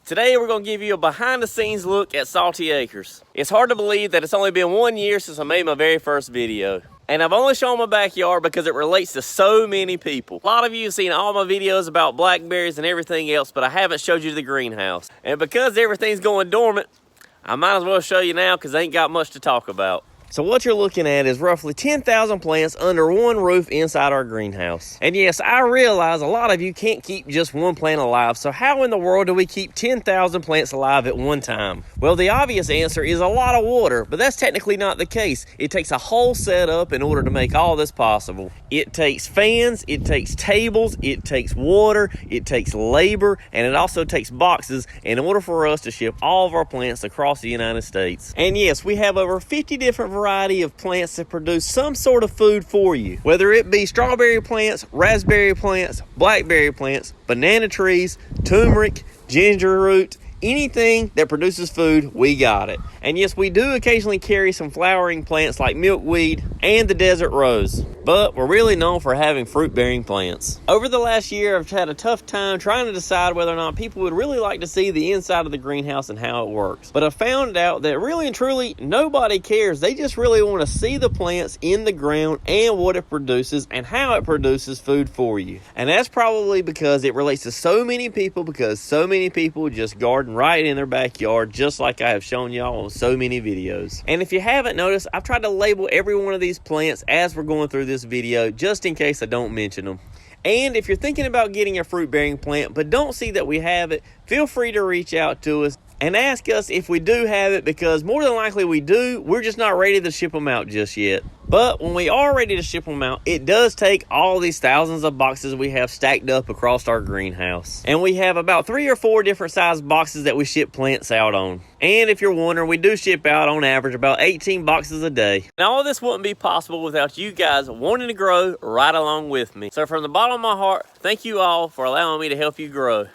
Today we're going to give you a behind the scenes look at Salty Acres. It's hard to believe that it's only been 1 year since I made my very first video. And I've only shown my backyard because it relates to so many people. A lot of you have seen all my videos about blackberries and everything else, but I haven't showed you the greenhouse. And because everything's going dormant, I might as well show you now because I ain't got much to talk about. So what you're looking at is roughly 10,000 plants under one roof inside our greenhouse. And yes, I realize a lot of you can't keep just one plant alive, so how in the world do we keep 10,000 plants alive at one time? Well, the obvious answer is a lot of water, but that's technically not the case. It takes a whole setup in order to make all this possible. It takes fans, it takes tables, it takes water, it takes labor, and it also takes boxes in order for us to ship all of our plants across the United States. And yes, we have over 50 different variety of plants that produce some sort of food for you, whether it be strawberry plants, raspberry plants, blackberry plants, banana trees, turmeric, ginger root, anything that produces food, we got it. And yes, we do occasionally carry some flowering plants like milkweed and the desert rose, but we're really known for having fruit-bearing plants. Over the last year, I've had a tough time trying to decide whether or not people would really like to see the inside of the greenhouse and how it works. But I found out that really and truly, nobody cares. They just really want to see the plants in the ground and what it produces and how it produces food for you. And that's probably because it relates to so many people, because so many people just garden right in their backyard, just like I have shown y'all on so many videos. And if you haven't noticed, I've tried to label every one of these plants as we're going through this video, just in case I don't mention them. And if you're thinking about getting a fruit-bearing plant but don't see that we have it, feel free to reach out to us and ask us if we do have it, because more than likely we do. We're just not ready to ship them out just yet. But when we are ready to ship them out, it does take all these thousands of boxes we have stacked up across our greenhouse. And we have about 3 or 4 different size boxes that we ship plants out on. And if you're wondering, we do ship out on average about 18 boxes a day. Now all this wouldn't be possible without you guys wanting to grow right along with me. So from the bottom of my heart, thank you all for allowing me to help you grow.